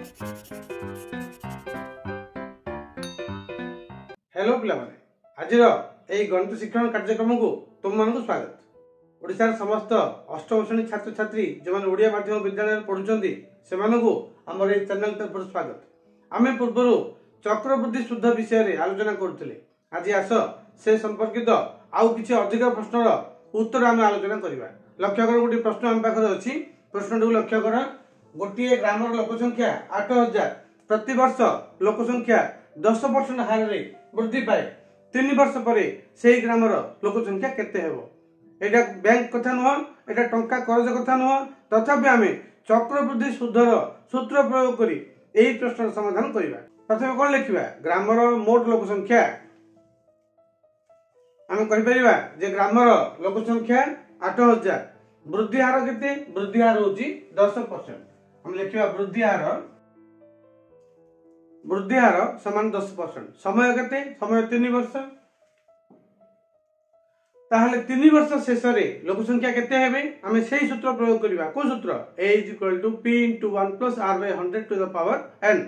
Hello पिला माने आज गणित शिक्षण कार्यक्रम को तुम मान स्वागत। ओडिशार समस्त अष्टम श्रेणी छात्र छात्री जो मैंने ओडिया माध्यम विद्यालय पढ़ुंट से आमर ये चैनल तरफ स्वागत। आम पूर्व चक्रवृद्धि शुद्ध विषय रे आलोचना करुले। आज आस से संपर्कित आउ किसी अधिक प्रश्नर उत्तर आम आलोचना करवा। लक्ष्य कर गोटे प्रश्न आम पाखे अच्छी। प्रश्न टी लक्ष्य कर गोटे ग्रामर लोकसंख्या 8000 प्रति वर्ष लोकसंख्या 10% हार रे वृद्धि पाए 3 वर्ष पर से ग्रामर लोकसंख्या केते हेबो। एटा बैंक कथा नुह, एटा टंका कर्ज कथा नुह, तथापि आम चक्रवृद्धि शुद्धर सूत्र प्रयोग करी एही प्रश्न समाधान करबा। प्रथम कोन लिखिबा ग्रामर मोट लोकसंख्या। आम कहि परिबा जे ग्रामर लोकसंख्या 8000 वृद्धि हार केते? वृद्धि हार होची 10%। हम लिखिबा वृद्धि हार समान 10%। समय केते? समय 3 वर्ष। ताहले 3 वर्ष शेष रे लोकसंख्या केते हेबे? आमे सेही सूत्र प्रयोग करिबा। को सूत्र? A = P * 1 + R/100 to the power n।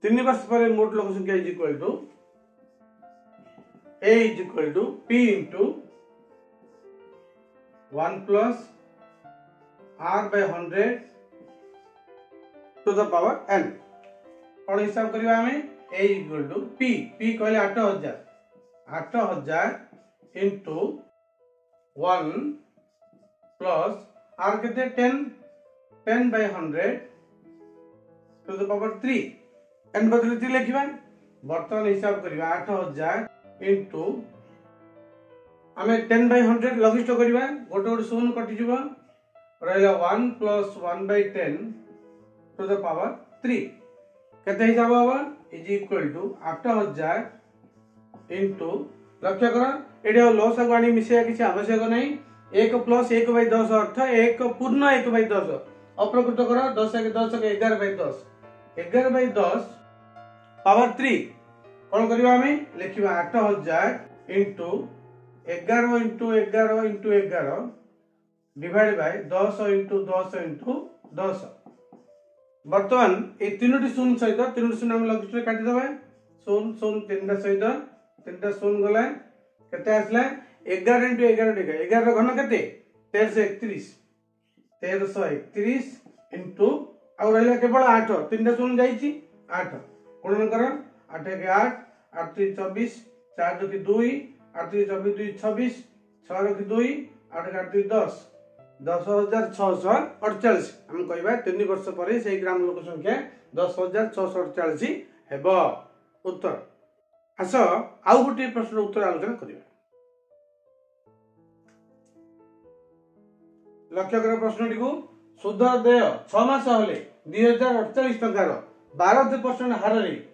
3 वर्ष पर मोट लोकसंख्या = A = P * 1 + R/100 to the power n। और हिसाब करिबा हमें A = P कहले 8000 into 1 plus R केते 10/100 to the power 3 n बदले 3 लिखिबा। वर्तमान हिसाब करिबा 8000 into हमें 10/100 लघिष्ठ करिबा। गोटे गोटे शून्य कटि जिवो रहला 1 plus 1/10 to the power 3 केते हिसाब होबा = 8000 into लक्ष्य कर एडे लॉस आगवाणी मिसेया किसी आवश्यक नहीं। 1 + 1/10 अर्थ 1 पूर्ण 1/10 अप्रकृत कर 10 * 10 = 11/10 11/10 पावर 3 कोन करबा हमें लिखिबा 8000 into 11 into 11 into 11 divide by 10 into 10 into 10। वर्तमान ए तीनोटी शून्य सहित तीनोटी शून्य हम लघिष्ठ काटि दबा। शून्य शून्य तीनटा सहित तीनटा शून्य गला केते आसला 11 into 11 टिका 11 घन केते 1331 1331 into आ रहला केवल 8 तीनटा शून्य जाईची 8 गुणन कर 8 * 8 8 * 24 4 * 2 8 * 24 2 26 6 * 2 8 * 8 10 10,648 हम कहबा 3 वर्ष पर से ग्राम लोक संख्या 10,648 हेबो। उत्तर आस आउ गोटे प्रश्न उत्तर आलोचना करिबा। लक्ष्य कर प्रश्नटी को शुद्ध देय 6 मास होले 2048 टंकार 12% हार रे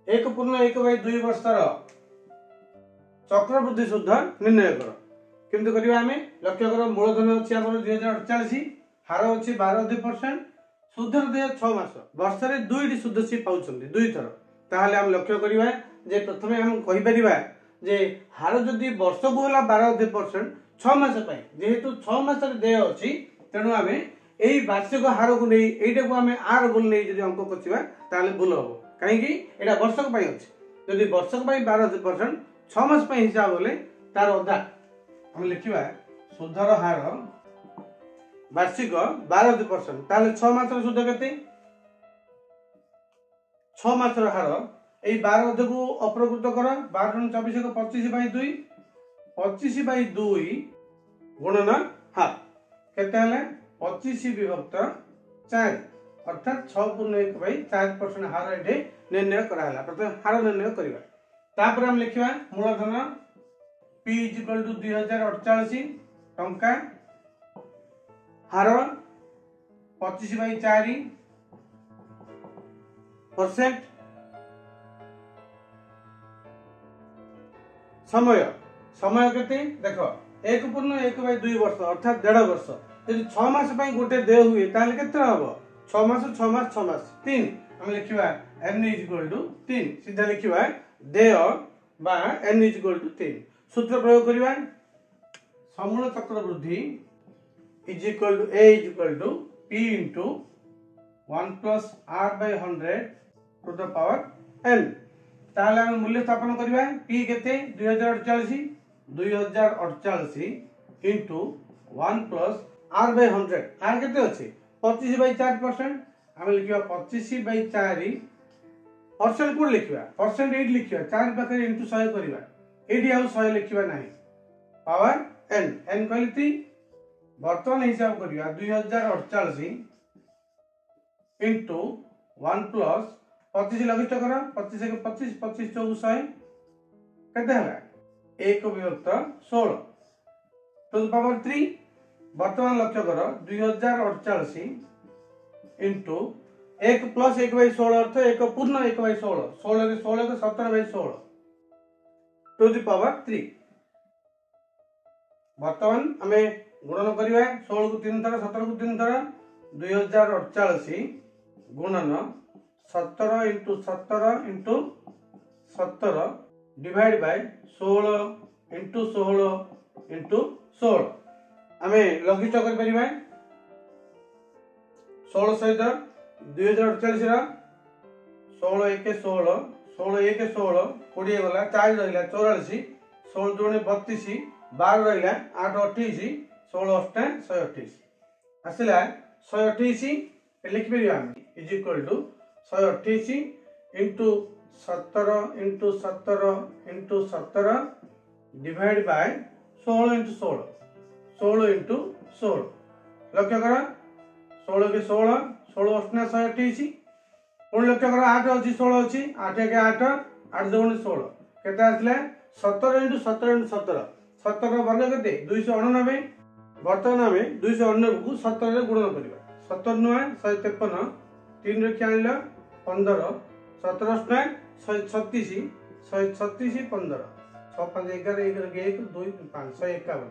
1.1/2 वर्षर चक्रवृद्धि शुद्ध निर्णय कर। किंतु करिबा हमें लक्ष्य कर मूलधन अछि हमर 2048 हार अछि 12% शुद्ध देय 6 मास वर्ष रे 2टी शुद्ध सी पाउछन्ती 2 थर। ताहाले हम लक्ष्य करिबा जे प्रथमे हम कहि परिबा जे हार जदि वर्ष को होला 12% 6 मास पय जेहेतु 6 मास रे देय अछि तेनु हमें एही वार्षिक हार को नै एटा को हमें आर बोल नै जदि अंक कछिबा ताहाले भूल होबो। काहे कि एटा वर्षक पय अछि। जदि वर्षक पय 12% 6 मास पय हिसाब होले तार अधा हम लिखिबा शुद्धर हार वार्षिक 12% ताले 6 मास रे शुद्ध केते 6 मास रे हार एई 12 को अप्रकृत कर 12 * 24 को 25/2 25/2 गुणन हार केते हले 25/4 अर्थात 6.1/4% हार एठे निर्णय कराला। प्रथम हार निर्णय करिबा तापर हम लिखिबा मूलधन P = 2048 टंका हार 25/4% समय समय केते देखो 1.1/2 वर्ष अर्थात 1.5 वर्ष। यदि 6 मास पय गोटे देय हुए ताले केते हबो 6 मास 6 मास 6 मास 3 हम लिखिबा n = 3 सीधा लिखिबा देय बा n = 3 सूत्र प्रयोग करिबा समूल चक्रवृद्धि A = p into 1 plus r by 100 to the power n। ताले हम मूल्य स्थापन करिबा p केते 2048 into 1 plus r by 100 r केते अछि 25/4%। हम लिखिबा 25/4 परसेंट को लिखिबा परसेंट 8 लिखिबा 4 पाखे इनटू 100 करिबा एडी आउ 100 लिखिबा नाही पावर n n कहली 3। वर्तमान हिसाब करिया 2048 into 1 plus 25 लगिष्ट कर 25 के 25 25 चौक 100 केते हला 1 विभक्त 16 टू द पावर 3। वर्तमान लक्ष्य कर 2048 into 1 plus 1/16 अर्थ 1 पूर्ण 1/16 16 के 16 के 17/16 टू द पावर 3। वर्तमान हमें गुणन करिवा 16 को 3 थर 17 को 3 थर 2048 गुणन 17 into 17 into 17 divide by 16 into 16 into 16 हमें लघिष्ठ कर परिबा 16 सहित 2048 रा 16 1 16 16 1 16 20 गला 4 रहिला 84 16 दुणे 32 12 रहिला 8 28 16 8 128 आसिला 128 लिख परिबा हम is equal to 128 into 17 into 17 into 17 divide by 16 into 16 16 into 16 लक्ष्य कर 16 के 16 16 8 128 पुणी लक्ष्य कर 8 अछि 16 अछि 8 के 8 8 2 16 केते आसले 17 into 17 into 17 17 वर्ग केते 289। वर्तमान हमें 289 को 17 रे गुणन करिबा 17 9 153 3 रे आनिला 15 17 136 136 15 6 5 11 1 1 2 5 151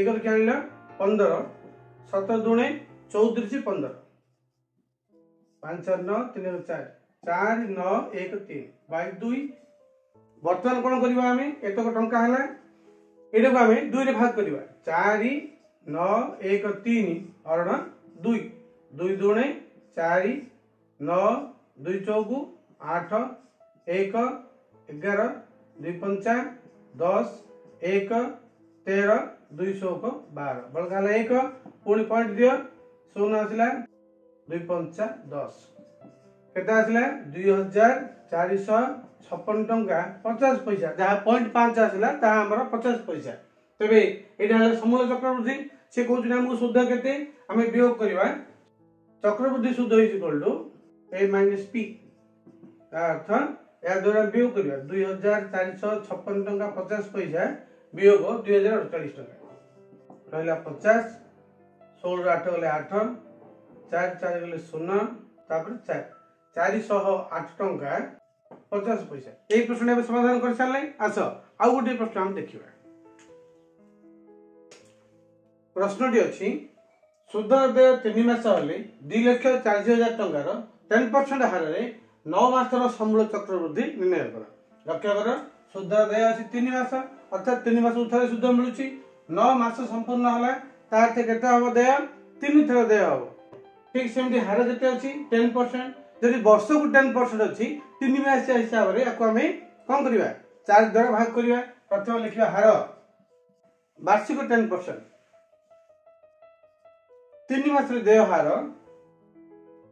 1 के आनिला 15 17 2 34 15 5 9 3 4 4 9 1 3 बाय 2। वर्तमान कोन करिबा हमें एतक टंका हला एटा को हमें 2 रे भाग करिबा 4 9 1 3 हरण 2 2 2 4 9 2 चौक 8 1 11 2 5 10 1 13 2 12 बलगाला 1 पुणी पॉइंट दियो 0 आसला 2 5 10 केते आसला 2456 टंका 50 पैसा जहा 0.5 आसला ता हमर 50 पैसा। तबे एटा हला समूल चक्रवृद्धि से कहउछ हमहु शुद्ध केते हमें वियोग करबा चक्रवृद्धि शुद्ध is equal to a minus p अर्थ या द्वारा वियोग करबा 2456 टंका 50 पैसा वियोग 2048 टंका रहला 50 16 8 गले 8 4 4 गले 0 तापर 4 408 टंका 50 पैसा। ए प्रश्न में समाधान कर सारले आसो आ गोटे प्रश्न हम देखिबा। प्रश्नटी अछि शुद्ध देय 3 मास हले 2,40,000 टंकार 10% हार रे 9 मासर समूल चक्रवृद्धि निर्णय कर। लक्ष्य कर शुद्ध देय अछि 3 मास अर्थात 3 मास उथरे शुद्ध मिलुची 9 मास संपूर्ण हला तार ते केते हो देय 3 थर देय हो। ठीक सेमती हार केते अछि 10% यदि वर्ष को 10% अछि 3 मास हिसाब रे याको हमें कोन करिबा 4 द्वारा भाग करिबा। प्रथम लिखिबा हार वार्षिक 10% 3 मास रे देय हार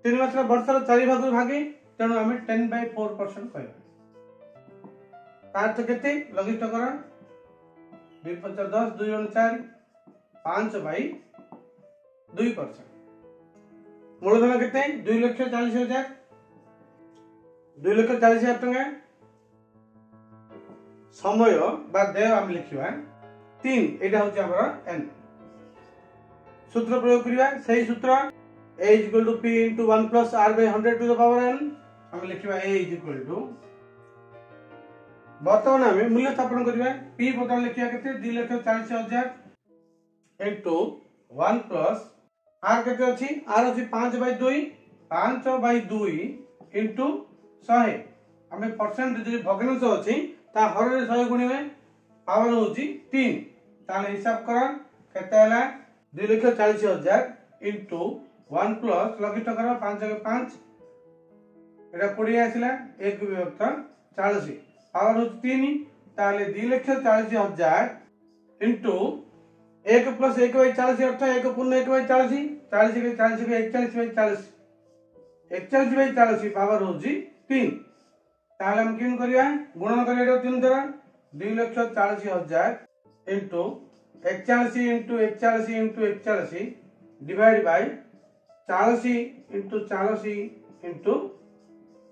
3 मास रे वर्ष रे 4 भाग भागे तेणु हमें 10/4% कहबा। अर्थ केते लगिष्ठ कर 2 5 10 2 4 5/2%। मूलधन केते 2,40,000 2,40,000 टंका समय बा देय हम लिखिबा 3 एटा होची हमर n। सूत्र प्रयोग करिया सही सूत्र a = p * 1 + r / 100 to the power n हम लिखिबा a = वर्तमान हमें मूल्य स्थापन करिया p बदल लिखिया केते 2,40,000 into 1 plus r केते अछि r अछि 5/2 5/2 into 100 हमें परसेंट जे भग्नांश अछि ता हर रे 100 गुणिबे पावर होछि 3 ताले हिसाब कर केते हला 2,40,000 into 1 प्लस लघिष्ठ कर 5 के 5 एटा 20 आसिला 1 विभक्त 40 पावर हो 3 ताले 2,40,000 इनटू 1 प्लस 1 बाई 40 अर्थ 1 पूर्ण 1 बाई 40 40 के 40 के 41 बाई 40 41 बाई 40 पावर हो 3 ताले हम किन करिया गुणन करिया 3 द्वारा 2,40,000 into 41 into 41 into 41 divide by 40 into 40 into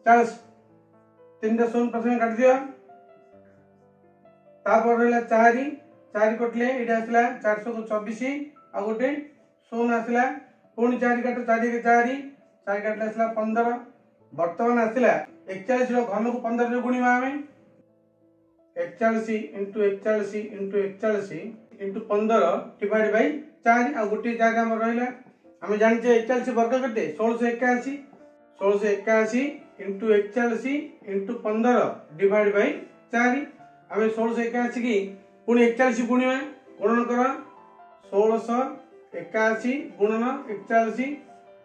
40 तीन टा शून्य प्रथम काट दिया तापर रहला 4 4 कटले एटा आसला 424 आ गोटे शून्य आसला पुणी 4 काट 4 के 4 4 काटले आसला 15 वर्तमान आसला 41 रो घन को 15 रे गुणिबा हमें 41 into 41 into 41 into 15 divide by 4 आ गोटे जागा हम रहला हमें जानचे 41 वर्ग करते 1681 1681 इनटू 41 इनटू 15 डिवाइड बाय 4 हमें 1681 की पुणी 41 गुणिबा गुणन कर 1681 गुणन 41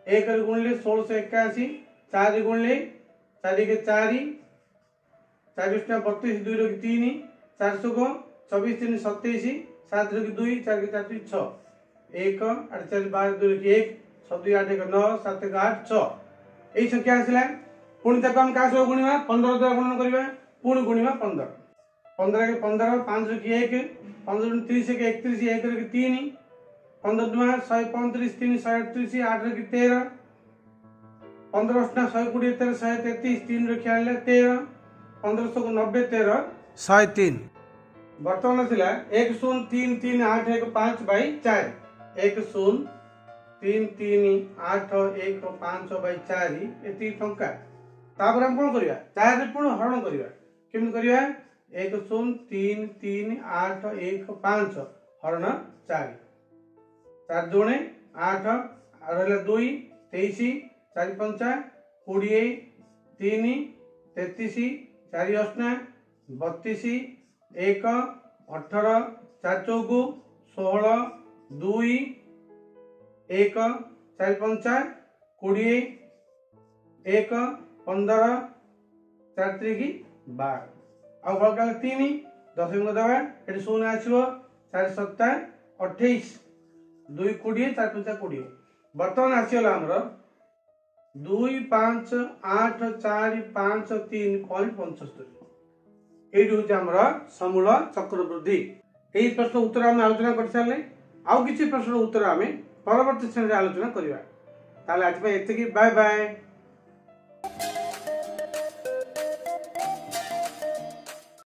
1 रे गुणले 1681 4 गुणले 4 के 4 4 32 2 रो 3 400 को 24 3 27 7 रो 2 4 के 4 6 1 8 4 12 2 रो 1 6 2 8 1 9 7 1 8 6 एई संख्या आसला पुणी तक हम का सो गुणिबा 15 द्वारा गुणन करबा पुणी गुणिबा 15 15 के 15 5 रो 1 15 30 के 31 1 रो 3 15 दुआ 135 3 138 8 रो 13 15 120 13 133 3 रो 13 1500 को 90 13 103 वर्तमान आसला 1033815 बाई 4 1033815 बाई 4 एति टंका तापर हम कोन करिया 4 रे पुणी हरण करिया केम करिया 1033815 हरण 4 4 दुणे 8 रहला 2 23 4 5 20 3 33 4 8 32 1 18 4 चौको 16 2 1 4 5 20 1 15 4 3 12 आ बळकाल 3 10 को दबा एटी शून्य आसीबो 4 7 28 2 20 4 5 20 वर्तमान आसीला हमर 2 5 8 4 5 3.75 एडी होते हमरा समूल चक्रवृद्धि एई प्रश्न उत्तर हम आलोचना कर सारले आउ किछि प्रश्न उत्तर हम परवर्ती श्रेणी आलोचना करिवा ताले आज पे एते की बाय बाय।